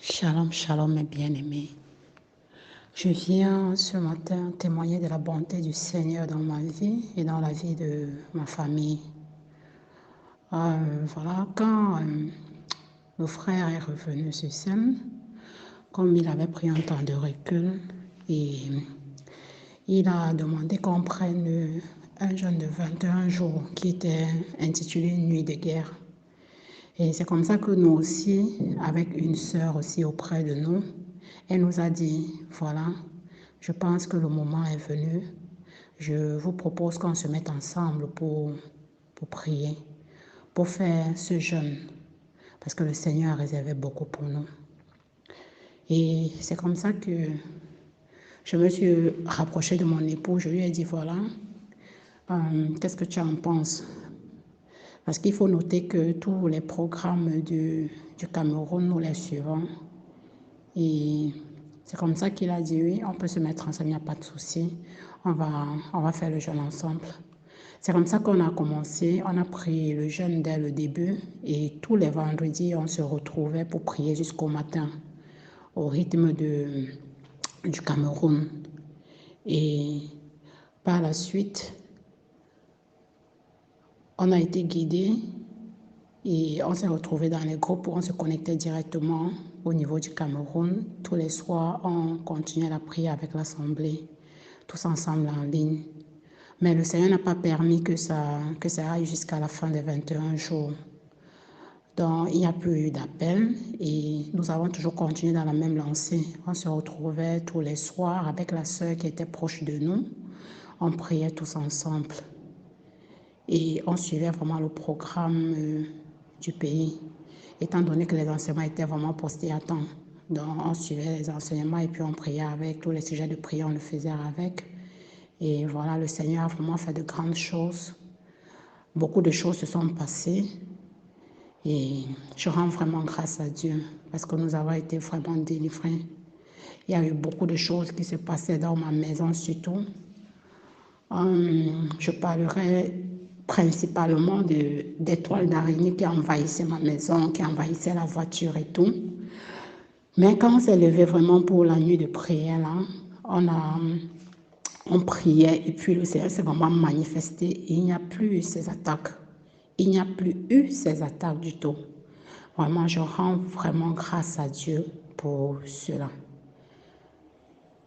Shalom, shalom mes bien-aimés. Je viens ce matin témoigner de la bonté du Seigneur dans ma vie et dans la vie de ma famille. Voilà, quand le frère est revenu sur scène, comme il avait pris un temps de recul, et il a demandé qu'on prenne un jeûne de 21 jours qui était intitulé Nuit de guerre. Et c'est comme ça que nous aussi, avec une sœur aussi auprès de nous, elle nous a dit, voilà, je pense que le moment est venu. Je vous propose qu'on se mette ensemble pour prier, pour faire ce jeûne, parce que le Seigneur a réservé beaucoup pour nous. Et c'est comme ça que je me suis rapprochée de mon époux. Je lui ai dit, voilà, qu'est-ce que tu en penses? Parce qu'il faut noter que tous les programmes du Cameroun, nous les suivons. Et c'est comme ça qu'il a dit, oui, on peut se mettre ensemble, il n'y a pas de souci. On va faire le jeûne ensemble. C'est comme ça qu'on a commencé. On a pris le jeûne dès le début. Et tous les vendredis, on se retrouvait pour prier jusqu'au matin, au rythme du Cameroun. Et par la suite, on a été guidés et on s'est retrouvés dans les groupes où on se connectait directement au niveau du Cameroun. Tous les soirs, on continuait la prière avec l'Assemblée, tous ensemble en ligne. Mais le Seigneur n'a pas permis que ça aille jusqu'à la fin des 21 jours. Donc, il n'y a plus eu d'appel et nous avons toujours continué dans la même lancée. On se retrouvait tous les soirs avec la sœur qui était proche de nous. On priait tous ensemble. Et on suivait vraiment le programme du pays, étant donné que les enseignements étaient vraiment postés à temps. Donc, on suivait les enseignements et puis on priait avec. Tous les sujets de prière, on le faisait avec. Et voilà, le Seigneur a vraiment fait de grandes choses. Beaucoup de choses se sont passées. Et je rends vraiment grâce à Dieu parce que nous avons été vraiment délivrés. Il y a eu beaucoup de choses qui se passaient dans ma maison surtout. Je parlerai principalement d'étoiles d'araignée qui envahissaient ma maison, qui envahissaient la voiture et tout. Mais quand on s'est levé vraiment pour la nuit de prière, là, on priait et puis le Seigneur s'est vraiment manifesté. Et il n'y a plus eu ces attaques. Il n'y a plus eu ces attaques du tout. Vraiment, je rends vraiment grâce à Dieu pour cela.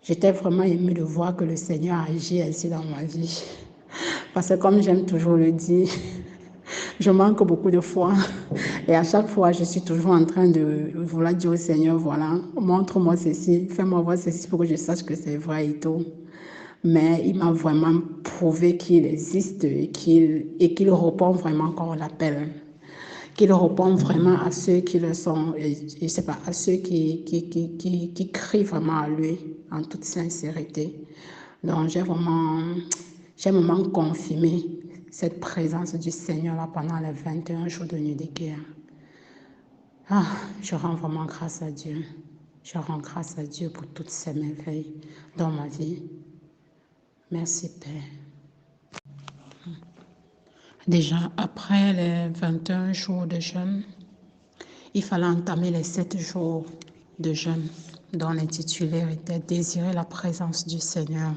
J'étais vraiment émue de voir que le Seigneur agit ainsi dans ma vie. Parce que comme j'aime toujours le dire, je manque beaucoup de foi. Et à chaque fois, je suis toujours en train de vouloir dire au Seigneur, voilà, montre-moi ceci, fais-moi voir ceci pour que je sache que c'est vrai et tout. Mais il m'a vraiment prouvé qu'il existe et qu'il répond vraiment quand on l'appelle. Qu'il répond vraiment à ceux qui le sont, je sais pas, à ceux qui crient vraiment à lui en toute sincérité. Donc j'ai vraiment confirmé cette présence du Seigneur là pendant les 21 jours de nuit de guerre. Ah, je rends vraiment grâce à Dieu. Je rends grâce à Dieu pour toutes ces merveilles dans ma vie. Merci Père. Déjà, après les 21 jours de jeûne, il fallait entamer les 7 jours de jeûne dont l'intitulé était « Désirer la présence du Seigneur ».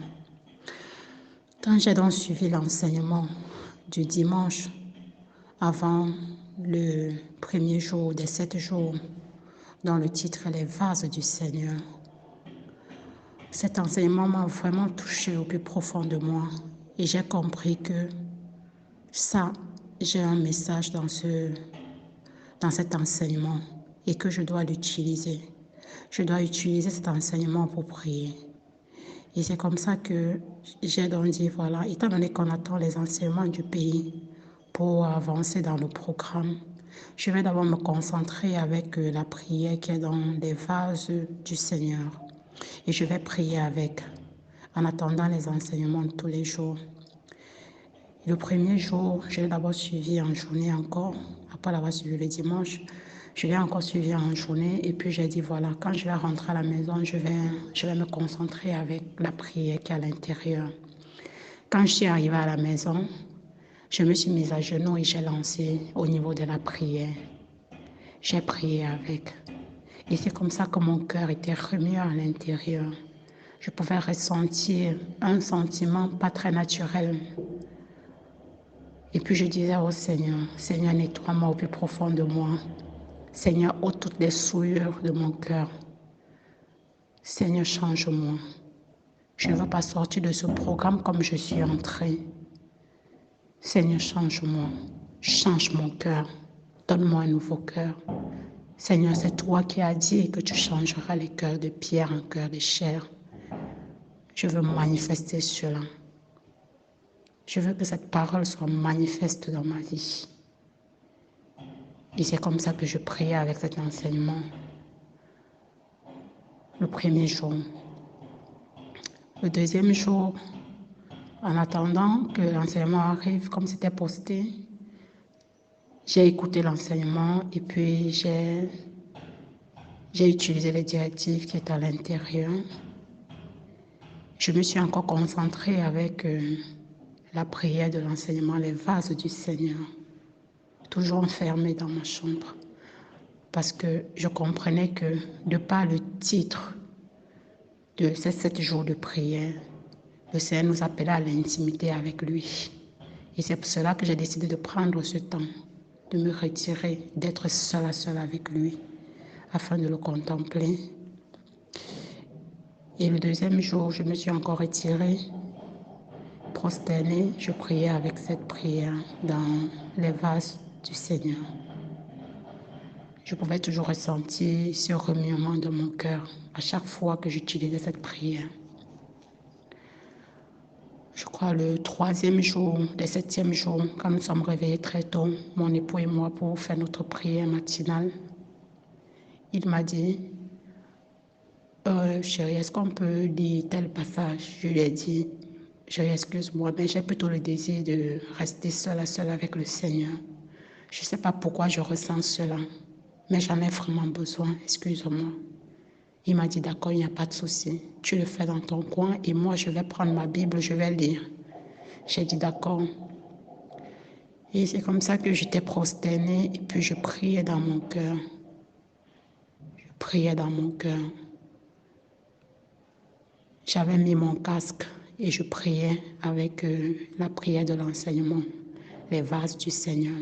Quand j'ai donc suivi l'enseignement du dimanche avant le premier jour des 7 jours, dont le titre est « Les vases du Seigneur », cet enseignement m'a vraiment touché au plus profond de moi et j'ai compris que ça, j'ai un message dans cet enseignement et que je dois l'utiliser. Je dois utiliser cet enseignement pour prier. Et c'est comme ça que j'ai donc dit, voilà, étant donné qu'on attend les enseignements du pays pour avancer dans le programme, je vais d'abord me concentrer avec la prière qui est dans les vases du Seigneur. Et je vais prier avec, en attendant les enseignements de tous les jours. Le premier jour, je l'ai d'abord suivi en journée encore. Après l'avoir suivi le dimanche, je l'ai encore suivi en journée. Et puis j'ai dit, voilà, quand je vais rentrer à la maison, je vais me concentrer avec la prière qui est à l'intérieur. Quand je suis arrivée à la maison, je me suis mise à genoux et j'ai lancé au niveau de la prière. J'ai prié avec. Et c'est comme ça que mon cœur était remis à l'intérieur. Je pouvais ressentir un sentiment pas très naturel. Et puis je disais au Seigneur, Seigneur, nettoie-moi au plus profond de moi. Seigneur, ôte toutes les souillures de mon cœur. Seigneur, change-moi. Je ne veux pas sortir de ce programme comme je suis entrée. Seigneur, change-moi. Change mon cœur. Donne-moi un nouveau cœur. Seigneur, c'est toi qui as dit que tu changeras les cœurs de pierre en cœurs de chair. Je veux manifester cela. Je veux que cette parole soit manifeste dans ma vie. Et c'est comme ça que je priais avec cet enseignement. Le premier jour. Le deuxième jour, en attendant que l'enseignement arrive, comme c'était posté, j'ai écouté l'enseignement et puis j'ai utilisé les directives qui étaient à l'intérieur. Je me suis encore concentrée avec la prière de l'enseignement, les vases du Seigneur, toujours enfermée dans ma chambre, parce que je comprenais que de par le titre de ces 7 jours de prière, le Seigneur nous appelait à l'intimité avec lui. Et c'est pour cela que j'ai décidé de prendre ce temps, de me retirer, d'être seule à seule avec lui, afin de le contempler. Et le deuxième jour, je me suis encore retirée, prosternée, je priais avec cette prière dans les vases du Seigneur. Je pouvais toujours ressentir ce remuement de mon cœur à chaque fois que j'utilisais cette prière. Je crois le 3e jour, le 7e jour, quand nous sommes réveillés très tôt, mon époux et moi, pour faire notre prière matinale, il m'a dit, chérie, est-ce qu'on peut lire tel passage? Je lui ai dit, chérie, excuse-moi, mais j'ai plutôt le désir de rester seule à seule avec le Seigneur. Je ne sais pas pourquoi je ressens cela, mais j'en ai vraiment besoin, excuse-moi. Il m'a dit, d'accord, il n'y a pas de souci. Tu le fais dans ton coin et moi, je vais prendre ma Bible, je vais lire. J'ai dit, d'accord. Et c'est comme ça que j'étais prosternée et puis je priais dans mon cœur. Je priais dans mon cœur. J'avais mis mon casque et je priais avec la prière de l'enseignement, les vases du Seigneur.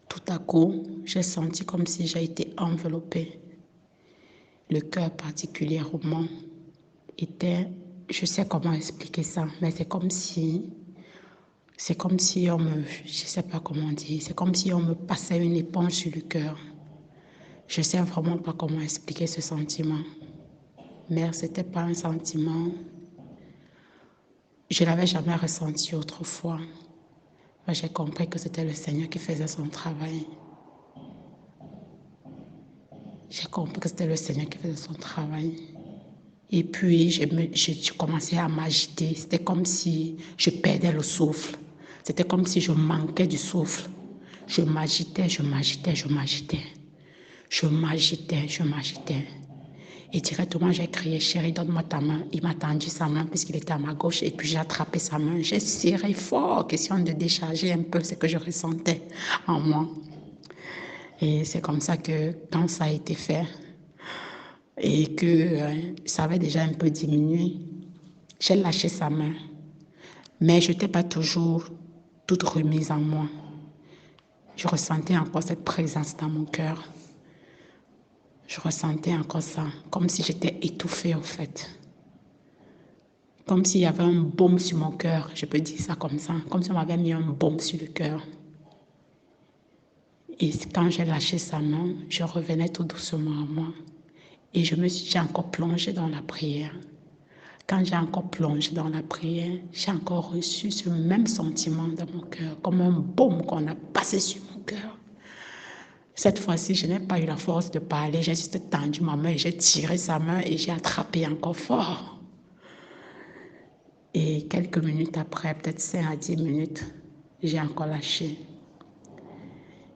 Tout à coup, j'ai senti comme si j'ai été enveloppée. Le cœur particulièrement était, je sais comment expliquer ça, mais c'est comme si on me, je sais pas comment dire, c'est comme si on me passait une éponge sur le cœur. Je sais vraiment pas comment expliquer ce sentiment, mais c'était pas un sentiment, je l'avais jamais ressenti autrefois. J'ai compris que c'était le Seigneur qui faisait son travail. J'ai compris que c'était le Seigneur qui faisait son travail. Et puis, je commençais à m'agiter. C'était comme si je perdais le souffle. C'était comme si je manquais du souffle. Je m'agitais, je m'agitais, je m'agitais. Je m'agitais, je m'agitais. Et directement, j'ai crié, chérie, donne-moi ta main. Il m'a tendu sa main puisqu'il était à ma gauche. Et puis, j'ai attrapé sa main. J'ai serré fort, question de décharger un peu ce que je ressentais en moi. Et c'est comme ça que quand ça a été fait et que ça avait déjà un peu diminué, j'ai lâché sa main. Mais je n'étais pas toujours toute remise en moi. Je ressentais encore cette présence dans mon cœur. Je ressentais encore ça, comme si j'étais étouffée en fait. Comme s'il y avait un baume sur mon cœur, je peux dire ça comme ça, comme si on m'avait mis un baume sur le cœur. Et quand j'ai lâché sa main, je revenais tout doucement à moi. Et j'ai encore plongé dans la prière. Quand j'ai encore plongé dans la prière, j'ai encore reçu ce même sentiment dans mon cœur, comme un baume qu'on a passé sur mon cœur. Cette fois-ci, je n'ai pas eu la force de parler, j'ai juste tendu ma main et j'ai tiré sa main et j'ai attrapé encore fort. Et quelques minutes après, peut-être 5 à 10 minutes, j'ai encore lâché.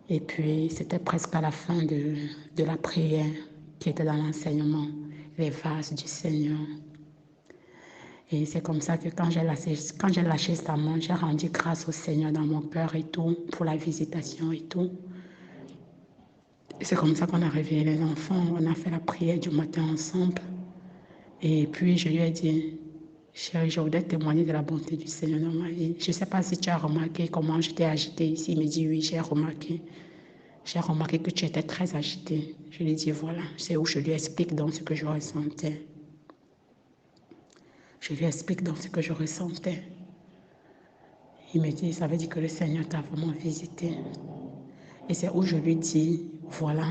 Et puis, c'était presque à la fin de la prière qui était dans l'enseignement, les vases du Seigneur. Et c'est comme ça que quand j'ai lâché sa main, j'ai rendu grâce au Seigneur dans mon cœur et tout, pour la visitation et tout. C'est comme ça qu'on a réveillé les enfants. On a fait la prière du matin ensemble. Et puis, je lui ai dit, chérie, je voudrais témoigner de la bonté du Seigneur dans ma vie. Je ne sais pas si tu as remarqué comment j'étais agitée ici. Il me dit, oui, j'ai remarqué. J'ai remarqué que tu étais très agitée. Je lui ai dit, voilà, c'est où je lui explique dans ce que je ressentais. Je lui explique dans ce que je ressentais. Il me dit, ça veut dire que le Seigneur t'a vraiment visité. Et c'est où je lui dis, voilà,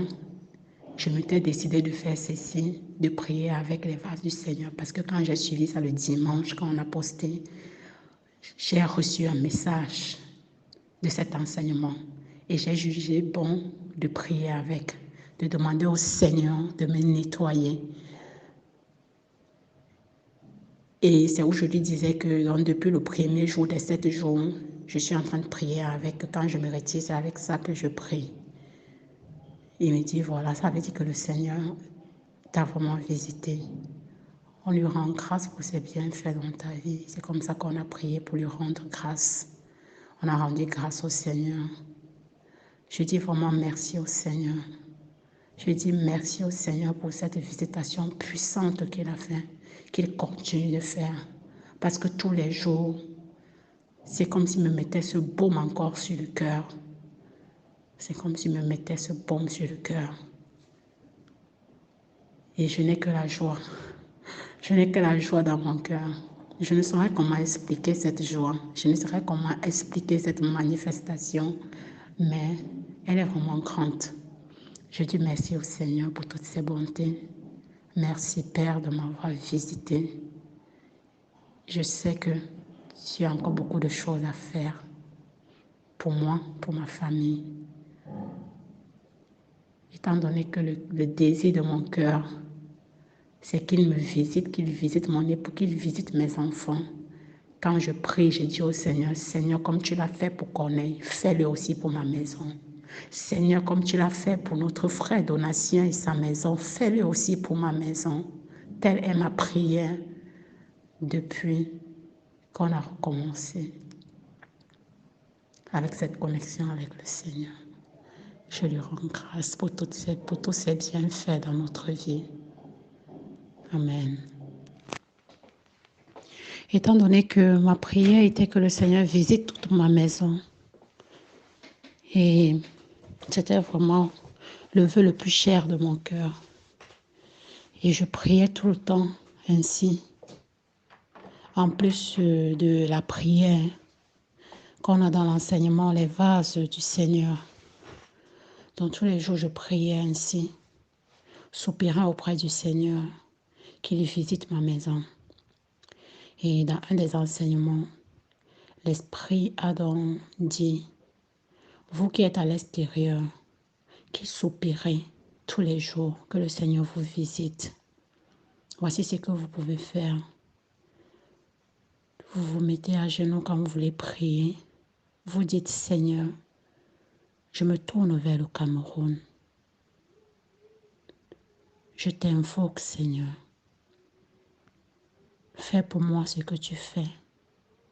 je m'étais décidé de faire ceci, de prier avec les vases du Seigneur. Parce que quand j'ai suivi ça le dimanche, quand on a posté, j'ai reçu un message de cet enseignement. Et j'ai jugé bon de prier avec, de demander au Seigneur de me nettoyer. Et c'est où je lui disais que donc, depuis le premier jour des 7 jours, je suis en train de prier avec. Quand je me retire, c'est avec ça que je prie. Il me dit, voilà, ça veut dire que le Seigneur t'a vraiment visité. On lui rend grâce pour ses bienfaits dans ta vie. C'est comme ça qu'on a prié pour lui rendre grâce. On a rendu grâce au Seigneur. Je dis vraiment merci au Seigneur. Je dis merci au Seigneur pour cette visitation puissante qu'il a fait, qu'il continue de faire. Parce que tous les jours, c'est comme s'il me mettait ce baume encore sur le cœur. C'est comme s'il me mettait ce baume sur le cœur. Et je n'ai que la joie. Je n'ai que la joie dans mon cœur. Je ne saurais comment expliquer cette joie. Je ne saurais comment expliquer cette manifestation. Mais elle est vraiment grande. Je dis merci au Seigneur pour toutes ses bontés. Merci Père de m'avoir visité. Je sais que tu as encore beaucoup de choses à faire pour moi, pour ma famille. Étant donné que le désir de mon cœur, c'est qu'il me visite, qu'il visite mon époux, qu'il visite mes enfants. Quand je prie, je dis au Seigneur, Seigneur, comme tu l'as fait pour Corneille, fais-le aussi pour ma maison. Seigneur, comme tu l'as fait pour notre frère Donatien et sa maison, fais-le aussi pour ma maison. Telle est ma prière depuis qu'on a recommencé avec cette connexion avec le Seigneur. Je lui rends grâce pour tous ces bienfaits dans notre vie. Amen. Étant donné que ma prière était que le Seigneur visite toute ma maison, et c'était vraiment le vœu le plus cher de mon cœur. Et je priais tout le temps ainsi. En plus de la prière qu'on a dans l'enseignement, les vases du Seigneur. Donc tous les jours, je priais ainsi, soupirant auprès du Seigneur qu'il visite ma maison. Et dans un des enseignements, l'Esprit a donc dit, vous qui êtes à l'extérieur, qui soupirez tous les jours que le Seigneur vous visite, voici ce que vous pouvez faire. Vous vous mettez à genoux quand vous voulez prier. Vous dites, Seigneur, je me tourne vers le Cameroun. Je t'invoque, Seigneur. Fais pour moi ce que tu fais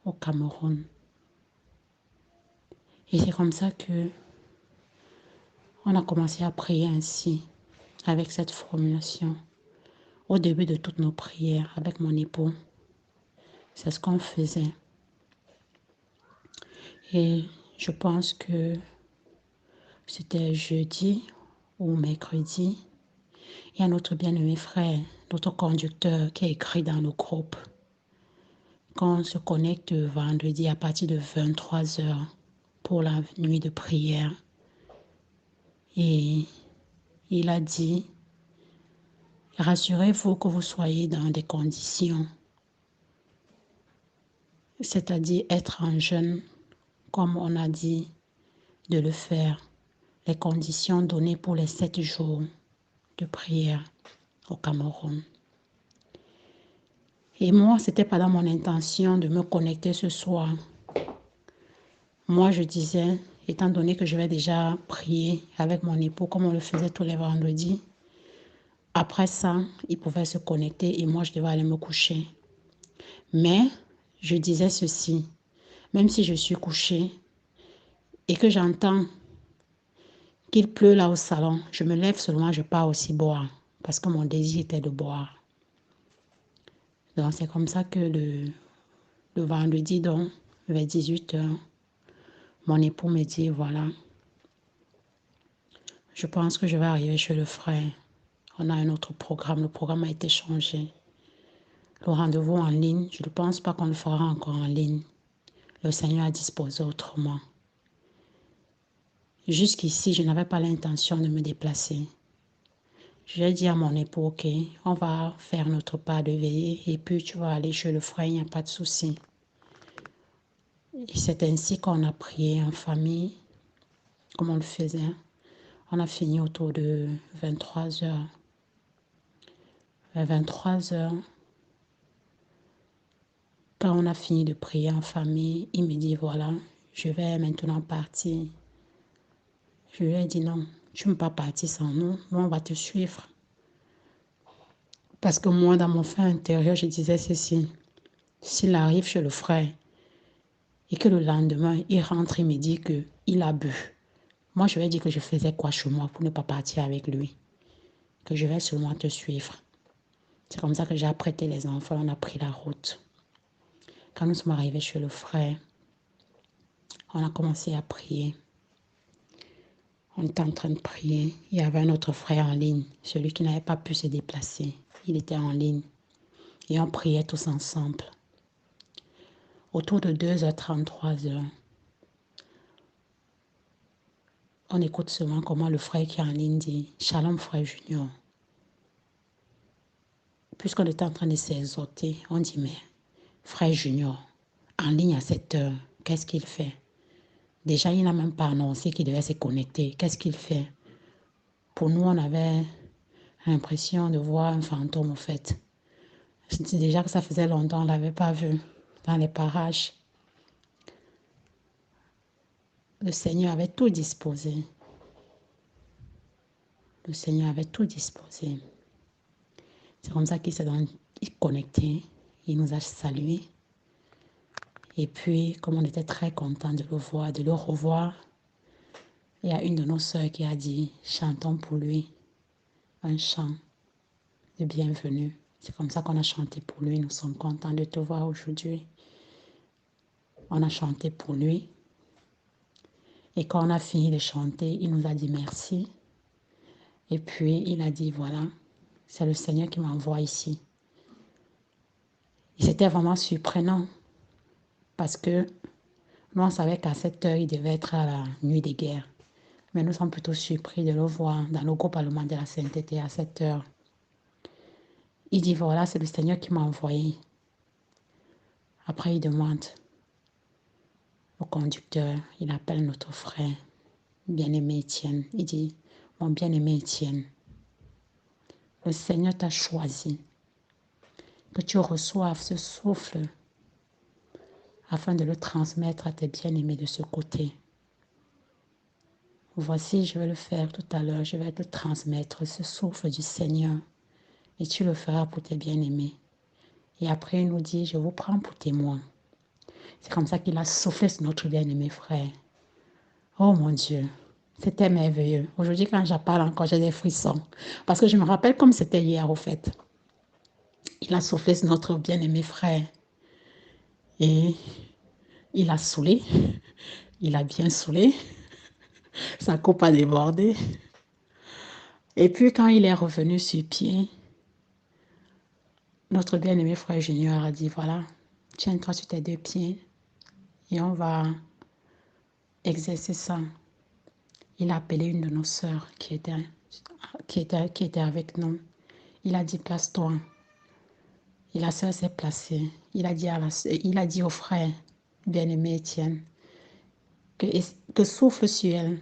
au Cameroun. Et c'est comme ça que on a commencé à prier ainsi, avec cette formulation. Au début de toutes nos prières avec mon époux, c'est ce qu'on faisait. Et je pense que c'était jeudi ou mercredi. Il y a notre bien-aimé frère, notre conducteur qui a écrit dans le groupe qu'on se connecte vendredi à partir de 23h pour la nuit de prière. Et il a dit, rassurez-vous que vous soyez dans des conditions, c'est-à-dire être en jeûne, comme on a dit de le faire, les conditions données pour les 7 jours de prière au Cameroun. Et moi, ce n'était pas dans mon intention de me connecter ce soir. Moi, je disais, étant donné que je vais déjà prier avec mon époux, comme on le faisait tous les vendredis, après ça, il pouvait se connecter et moi, je devais aller me coucher. Mais je disais ceci, même si je suis couchée et que j'entends Qu'il pleut là au salon, je me lève seulement, je pars aussi boire. Parce que mon désir était de boire. Donc c'est comme ça que le vendredi, donc, vers 18h, mon époux me dit, voilà, je pense que je vais arriver chez le frère. On a un autre programme, le programme a été changé. Le rendez-vous en ligne, je ne pense pas qu'on le fera encore en ligne. Le Seigneur a disposé autrement. Jusqu'ici, je n'avais pas l'intention de me déplacer. J'ai dit à mon époux, ok, on va faire notre pas de veillée et puis tu vas aller chez le frère, il n'y a pas de souci. Et c'est ainsi qu'on a prié en famille, comme on le faisait. On a fini autour de 23h. Vers 23h, quand on a fini de prier en famille, il me dit, voilà, je vais maintenant partir. Je lui ai dit, non, tu ne peux pas partir sans nous, nous on va te suivre. Parce que moi, dans mon fin intérieur, je disais ceci, s'il arrive chez le frère et que le lendemain, il rentre et me dit qu'il a bu, moi je lui ai dit que je faisais quoi chez moi pour ne pas partir avec lui, que je vais seulement te suivre. C'est comme ça que j'ai apprêté les enfants, on a pris la route. Quand nous sommes arrivés chez le frère, on a commencé à prier. On était en train de prier. Il y avait un autre frère en ligne, celui qui n'avait pas pu se déplacer. Il était en ligne. Et on priait tous ensemble. Autour de 2h30, 3h, on écoute seulement comment le frère qui est en ligne dit « Shalom, frère Junior ». Puisqu'on était en train de s'exhorter, on dit « Mais, frère Junior, en ligne à cette heure, qu'est-ce qu'il fait ?» Déjà, il n'a même pas annoncé qu'il devait se connecter. Qu'est-ce qu'il fait? Pour nous, on avait l'impression de voir un fantôme, au fait. Je dis déjà que ça faisait longtemps, on ne l'avait pas vu dans les parages. Le Seigneur avait tout disposé. Le Seigneur avait tout disposé. C'est comme ça qu'il s'est connecté. Il nous a salués. Et puis, comme on était très contents de le voir, de le revoir, il y a une de nos sœurs qui a dit, chantons pour lui un chant de bienvenue. C'est comme ça qu'on a chanté pour lui. Nous sommes contents de te voir aujourd'hui. On a chanté pour lui. Et quand on a fini de chanter, il nous a dit merci. Et puis, il a dit, voilà, c'est le Seigneur qui m'envoie ici. Et c'était vraiment surprenant. Parce que nous, on savait qu'à cette heure, il devait être à la nuit des guerres. Mais nous sommes plutôt surpris de le voir dans le groupe allemand de la sainteté à cette heure. Il dit, voilà, c'est le Seigneur qui m'a envoyé. Après, il demande au conducteur, il appelle notre frère, bien-aimé Étienne. Il dit, mon bien-aimé Étienne, le Seigneur t'a choisi, que tu reçoives ce souffle afin de le transmettre à tes bien-aimés de ce côté. Voici, je vais le faire tout à l'heure, je vais te transmettre ce souffle du Seigneur et tu le feras pour tes bien-aimés. Et après, il nous dit, je vous prends pour témoin. C'est comme ça qu'il a soufflé sur notre bien-aimé frère. Oh mon Dieu, c'était merveilleux. Aujourd'hui, quand j'en parle encore, j'ai des frissons. Parce que je me rappelle comme c'était hier, au fait. Il a soufflé sur notre bien-aimé frère. Et il a saoulé. Il a bien saoulé. Sa coupe a débordé. Et puis, quand il est revenu sur pied, notre bien-aimé frère Junior a dit, voilà, tiens-toi sur tes 2 pieds et on va exercer ça. Il a appelé une de nos sœurs qui était avec nous. Il a dit, place-toi. Et la sœur s'est placée. Il a dit au frère, bien-aimé Étienne, que souffle sur elle.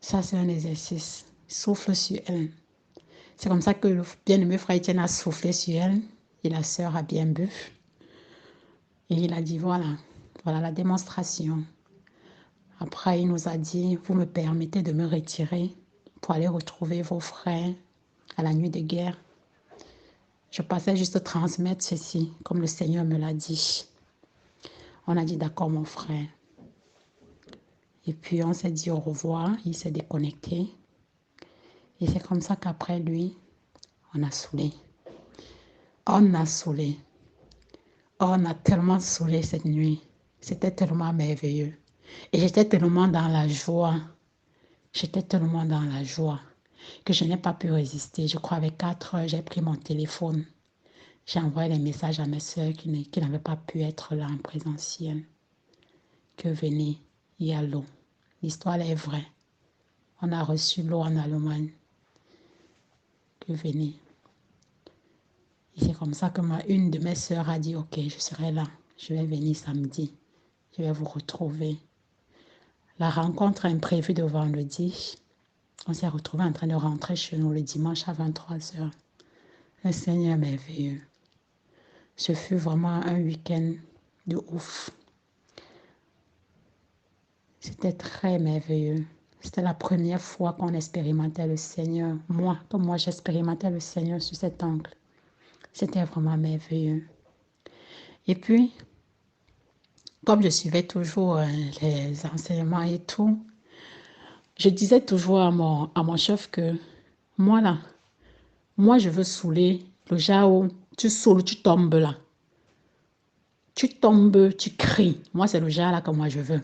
Ça, c'est un exercice. Souffle sur elle. C'est comme ça que le bien-aimé frère Étienne a soufflé sur elle. Et la sœur a bien bu. Et il a dit, voilà la démonstration. Après, il nous a dit, vous me permettez de me retirer pour aller retrouver vos frères à la nuit de guerre. Je passais juste transmettre ceci, comme le Seigneur me l'a dit. On a dit, d'accord, mon frère. Et puis, on s'est dit au revoir. Il s'est déconnecté. Et c'est comme ça qu'après lui, on a saoulé. On a saoulé. On a tellement saoulé cette nuit. C'était tellement merveilleux. Et j'étais tellement dans la joie. J'étais tellement dans la joie que je n'ai pas pu résister. Je crois avec 4 heures, j'ai pris mon téléphone. J'ai envoyé des messages à mes soeurs qui n'avaient pas pu être là en présentiel. Que venez, il y a l'eau. L'histoire est vraie. On a reçu l'eau en Allemagne. Que venez. Et c'est comme ça que une de mes soeurs a dit, ok, je serai là. Je vais venir samedi. Je vais vous retrouver. La rencontre imprévue de vendredi, on s'est retrouvés en train de rentrer chez nous le dimanche à 23 heures. Le Seigneur est merveilleux. Ce fut vraiment un week-end de ouf. C'était très merveilleux. C'était la première fois qu'on expérimentait le Seigneur. Comme moi, j'expérimentais le Seigneur sous cet angle. C'était vraiment merveilleux. Et puis, comme je suivais toujours les enseignements et tout, je disais toujours à mon chef que moi, je veux saouler le genre où tu saoules, tu tombes là. Tu tombes, tu cries. Moi, c'est le genre là que moi je veux.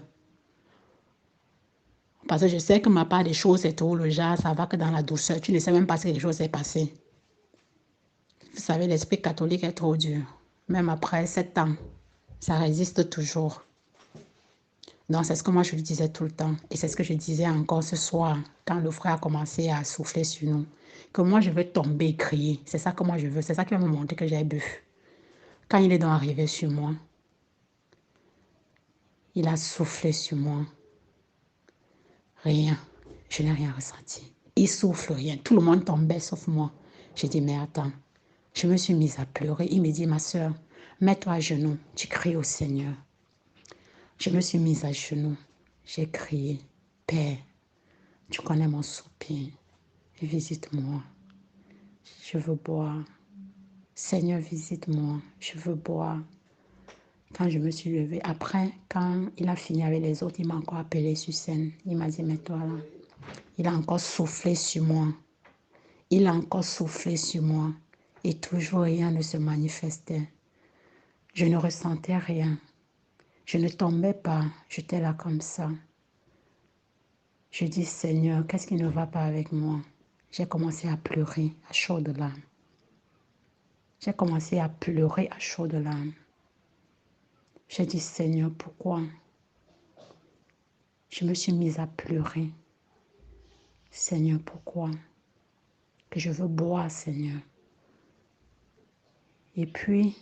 Parce que je sais que ma part des choses, c'est tout le genre, ça va que dans la douceur. Tu ne sais même pas si quelque chose s'est passé. Vous savez, l'esprit catholique est trop dur. Même après 7 ans, ça résiste toujours. Donc, c'est ce que moi je lui disais tout le temps. Et c'est ce que je disais encore ce soir, quand le frère a commencé à souffler sur nous. Que moi, je veux tomber et crier. C'est ça que moi je veux. C'est ça qui va me montrer que j'ai bu. Quand il est donc arrivé sur moi, il a soufflé sur moi. Rien. Je n'ai rien ressenti. Il souffle rien. Tout le monde tombait sauf moi. J'ai dit, mais attends. Je me suis mise à pleurer. Il me dit, ma soeur, mets-toi à genoux. Tu cries au Seigneur. Je me suis mise à genoux. J'ai crié, Père, tu connais mon soupir. Visite-moi. Je veux boire. Seigneur, visite-moi. Je veux boire. Quand je me suis levée, après, quand il a fini avec les autres, il m'a encore appelé sur scène. Il m'a dit, mets-toi là. Il a encore soufflé sur moi. Il a encore soufflé sur moi. Et toujours rien ne se manifestait. Je ne ressentais rien. Je ne tombais pas. J'étais là comme ça. Je dis, Seigneur, qu'est-ce qui ne va pas avec moi? J'ai commencé à pleurer à chaudes larmes. J'ai commencé à pleurer à chaudes larmes. J'ai dit, Seigneur, pourquoi? Je me suis mise à pleurer. Seigneur, pourquoi? Que je veux boire, Seigneur. Et puis,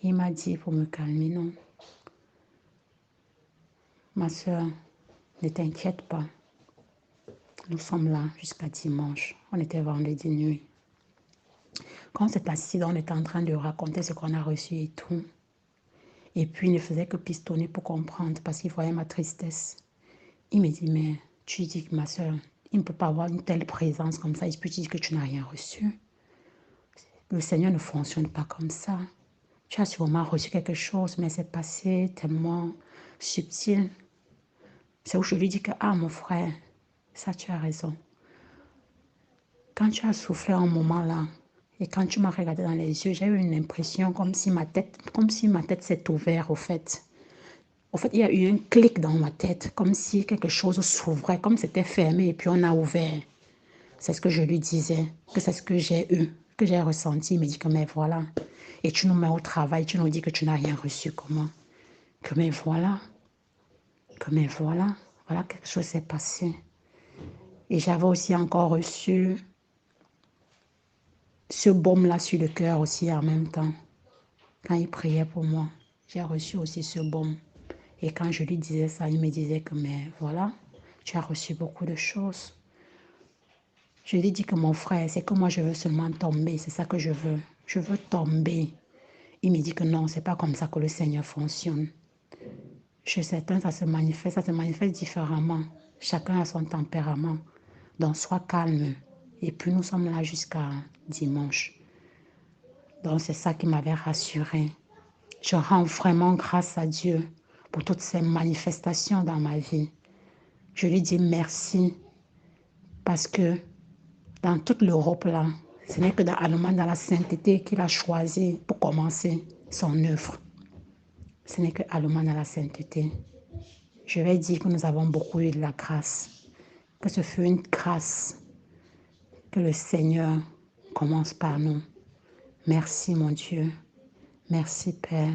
il m'a dit pour me calmer, non. Ma soeur, ne t'inquiète pas. Nous sommes là jusqu'à dimanche. On était vendredi nuit. Quand on s'est assis, on était en train de raconter ce qu'on a reçu et tout. Et puis, il ne faisait que pistonner pour comprendre parce qu'il voyait ma tristesse. Il me dit, mais tu dis que ma soeur, il ne peut pas avoir une telle présence comme ça. Il peut te dire que tu n'as rien reçu. Le Seigneur ne fonctionne pas comme ça. Tu as sûrement reçu quelque chose, mais c'est passé tellement subtil. C'est où je lui dis que, ah mon frère, ça tu as raison. Quand tu as soufflé un moment là, et quand tu m'as regardé dans les yeux, j'ai eu une impression comme si ma tête s'est ouverte au fait. Au fait, il y a eu un clic dans ma tête, comme si quelque chose s'ouvrait, comme c'était fermé et puis on a ouvert. C'est ce que je lui disais, que c'est ce que j'ai eu, que j'ai ressenti. Il me dit que mais voilà, et tu nous mets au travail, tu nous dis que tu n'as rien reçu, comment? Que mais voilà, voilà quelque chose s'est passé. Et j'avais aussi encore reçu ce baume-là sur le cœur aussi en même temps. Quand il priait pour moi, j'ai reçu aussi ce baume. Et quand je lui disais ça, il me disait que mais voilà, tu as reçu beaucoup de choses. Je lui dis que mon frère, c'est que moi je veux seulement tomber, c'est ça que je veux. Je veux tomber. Il me dit que non, c'est pas comme ça que le Seigneur fonctionne. Chez certains, ça se manifeste différemment. Chacun a son tempérament. Donc sois calme. Et puis nous sommes là jusqu'à dimanche. Donc c'est ça qui m'avait rassurée. Je rends vraiment grâce à Dieu pour toutes ces manifestations dans ma vie. Je lui dis merci parce que dans toute l'Europe, là, ce n'est que dans Allemagne, dans la sainteté, qu'il a choisi pour commencer son œuvre. Ce n'est que Allemagne dans la sainteté. Je vais dire que nous avons beaucoup eu de la grâce. Que ce fut une grâce que le Seigneur commence par nous. Merci, mon Dieu. Merci, Père.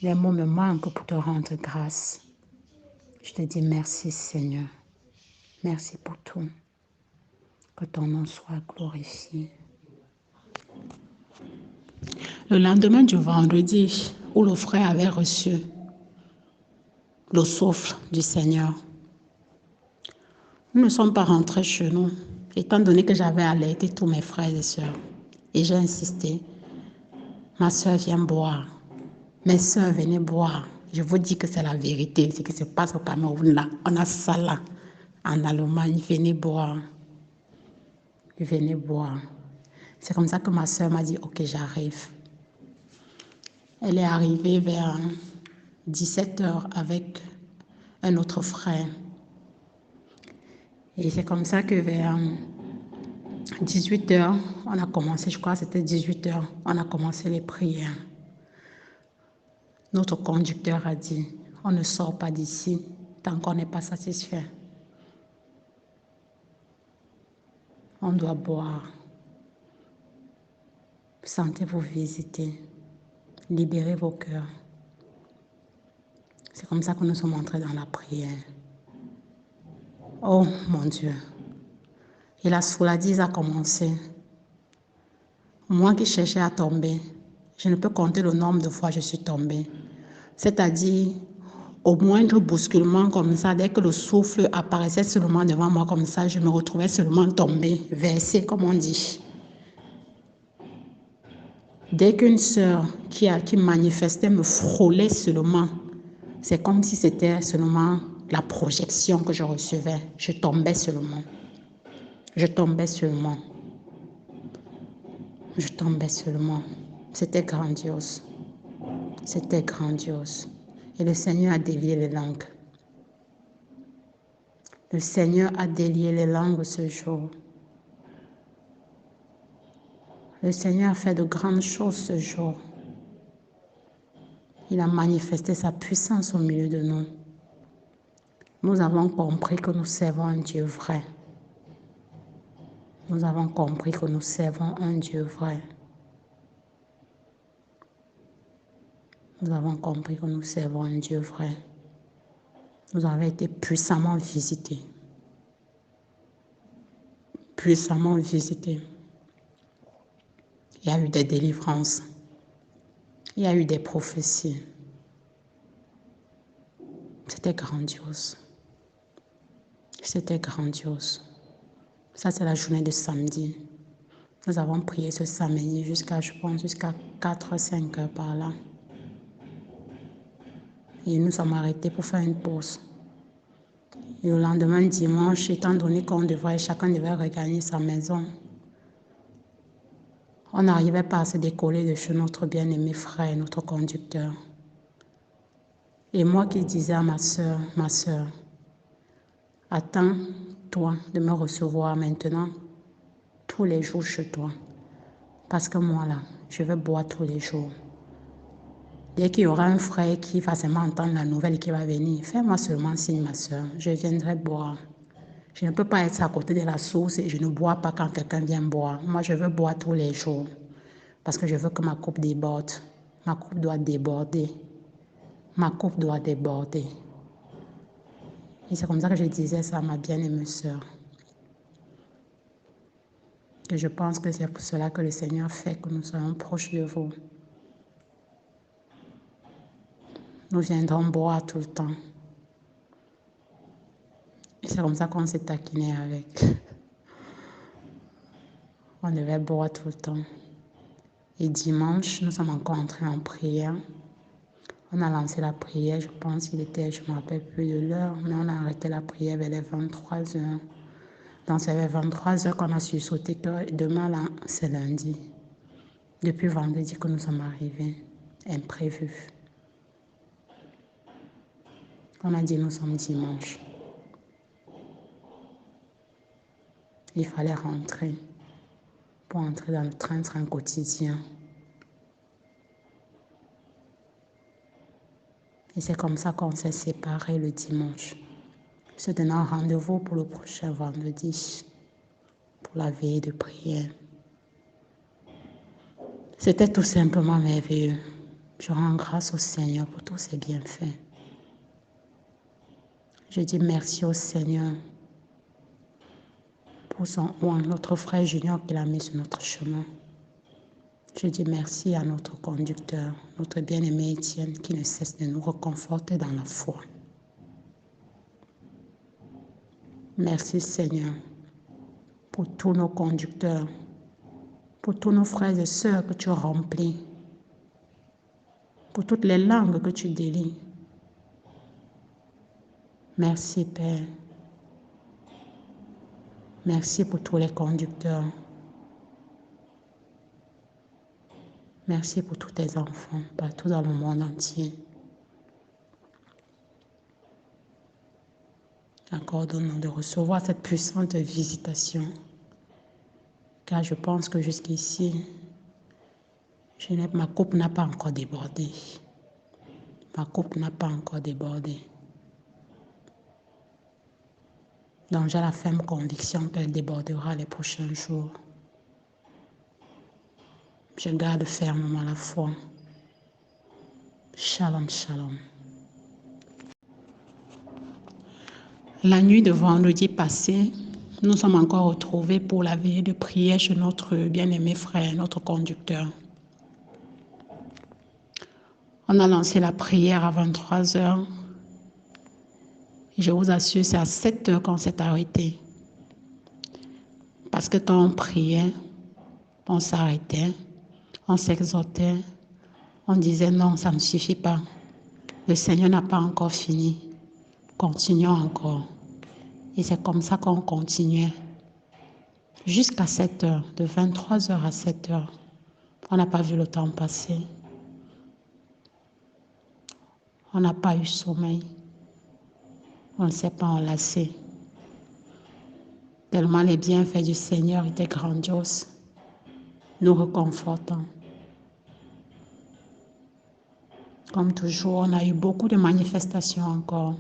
Les mots me manquent pour te rendre grâce. Je te dis merci, Seigneur. Merci pour tout. Que ton nom soit glorifié. Le lendemain du vendredi, où le frère avait reçu le souffle du Seigneur, nous ne sommes pas rentrés chez nous, étant donné que j'avais alerté tous mes frères et sœurs. Et j'ai insisté. Ma sœur vient boire. Mes sœurs venaient boire. Je vous dis que c'est la vérité, ce qui se passe au Cameroun là. On a ça là. En Allemagne, venez boire. Venez boire. C'est comme ça que ma sœur m'a dit, ok, j'arrive. Elle est arrivée vers 17h avec un autre frère. Et c'est comme ça que vers 18h, on a commencé, je crois que c'était 18h, on a commencé les prières. Notre conducteur a dit, on ne sort pas d'ici tant qu'on n'est pas satisfait. On doit boire. Sentez-vous visiter. Libérez vos cœurs. C'est comme ça que nous sommes entrés dans la prière. Oh mon Dieu. Et la souladise a commencé. Moi qui cherchais à tomber, je ne peux compter le nombre de fois que je suis tombée. C'est-à-dire, au moindre bousculement comme ça, dès que le souffle apparaissait seulement devant moi comme ça, je me retrouvais seulement tombée, versée, comme on dit. Dès qu'une sœur qui manifestait me frôlait seulement, c'est comme si c'était seulement la projection que je recevais. Je tombais seulement. Je tombais seulement. Je tombais seulement. C'était grandiose. C'était grandiose. Et le Seigneur a délié les langues. Le Seigneur a délié les langues ce jour. Le Seigneur a fait de grandes choses ce jour. Il a manifesté sa puissance au milieu de nous. Nous avons compris que nous servons un Dieu vrai. Nous avons compris que nous servons un Dieu vrai. Nous avons compris que nous servons un Dieu vrai. Nous avons été puissamment visités. Puissamment visités. Il y a eu des délivrances. Il y a eu des prophéties. C'était grandiose. C'était grandiose. Ça, c'est la journée de samedi. Nous avons prié ce samedi jusqu'à 4-5 heures par là. Et nous sommes arrêtés pour faire une pause. Et le lendemain, dimanche, étant donné chacun devait regagner sa maison, on n'arrivait pas à se décoller de chez notre bien-aimé frère, notre conducteur. Et moi qui disais à ma sœur, attends-toi de me recevoir maintenant tous les jours chez toi. Parce que moi là, je vais boire tous les jours. Dès qu'il y aura un frère qui va seulement entendre la nouvelle qui va venir, fais-moi seulement signe, ma soeur, je viendrai boire. Je ne peux pas être à côté de la source et je ne bois pas quand quelqu'un vient boire. Moi, je veux boire tous les jours parce que je veux que ma coupe déborde. Ma coupe doit déborder. Ma coupe doit déborder. Et c'est comme ça que je disais ça à ma bien-aimée sœur. Et je pense que c'est pour cela que le Seigneur fait que nous soyons proches de vous. Nous viendrons boire tout le temps. Et c'est comme ça qu'on s'est taquiné avec. On devait boire tout le temps. Et dimanche, nous sommes encore entrés en prière. On a lancé la prière, je pense qu'il était, je ne me rappelle plus de l'heure, mais on a arrêté la prière vers les 23 heures. Donc c'est vers 23 heures qu'on a su sauter que demain, là, c'est lundi. Depuis vendredi que nous sommes arrivés, imprévu. On a dit nous sommes dimanche. Il fallait rentrer pour entrer dans le train-train quotidien. Et c'est comme ça qu'on s'est séparés le dimanche, se donnant rendez-vous pour le prochain vendredi, pour la veille de prière. C'était tout simplement merveilleux. Je rends grâce au Seigneur pour tous ses bienfaits. Je dis merci au Seigneur pour notre frère Junior qu'il a mis sur notre chemin. Je dis merci à notre conducteur, notre bien-aimé Étienne, qui ne cesse de nous reconforter dans la foi. Merci Seigneur pour tous nos conducteurs, pour tous nos frères et sœurs que tu remplis, pour toutes les langues que tu délies. Merci Père. Merci pour tous les conducteurs. Merci pour tous tes enfants partout dans le monde entier. Accorde-nous de recevoir cette puissante visitation, car je pense que jusqu'ici, ma coupe n'a pas encore débordé. Ma coupe n'a pas encore débordé. Donc j'ai la ferme conviction qu'elle débordera les prochains jours. Je garde fermement la foi. Shalom, shalom. La nuit de vendredi passé, nous sommes encore retrouvés pour la veillée de prière chez notre bien-aimé frère, notre conducteur. On a lancé la prière à 23 heures. Je vous assure, c'est à 7 heures qu'on s'est arrêté. Parce que quand on priait, on s'arrêtait, on s'exhortait, on disait non, ça ne suffit pas. Le Seigneur n'a pas encore fini. Continuons encore. Et c'est comme ça qu'on continuait. Jusqu'à 7 heures, de 23 heures à 7 heures. On n'a pas vu le temps passer. On n'a pas eu sommeil. On ne s'est pas enlacé. Tellement les bienfaits du Seigneur étaient grandioses, nous reconfortants. Comme toujours, on a eu beaucoup de manifestations encore.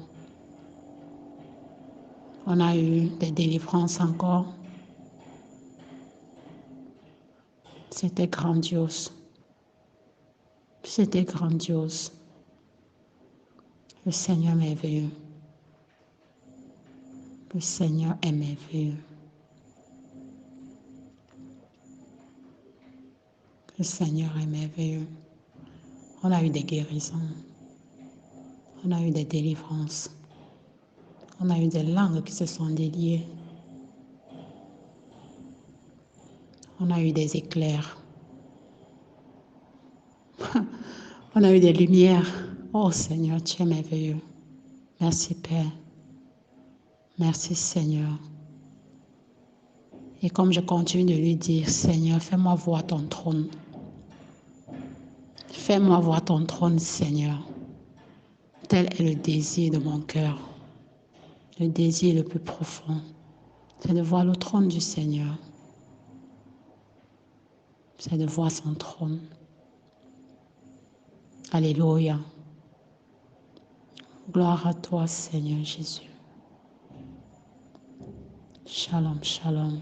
On a eu des délivrances encore. C'était grandiose. C'était grandiose. Le Seigneur est merveilleux. Le Seigneur est merveilleux. Le Seigneur est merveilleux. On a eu des guérisons. On a eu des délivrances. On a eu des langues qui se sont déliées. On a eu des éclairs. On a eu des lumières. Oh Seigneur, tu es merveilleux. Merci Père. Merci Seigneur. Et comme je continue de lui dire, Seigneur, fais-moi voir ton trône. Fais-moi voir ton trône, Seigneur. Tel est le désir de mon cœur. Le désir le plus profond, c'est de voir le trône du Seigneur. C'est de voir son trône. Alléluia. Gloire à toi, Seigneur Jésus. Shalom, shalom.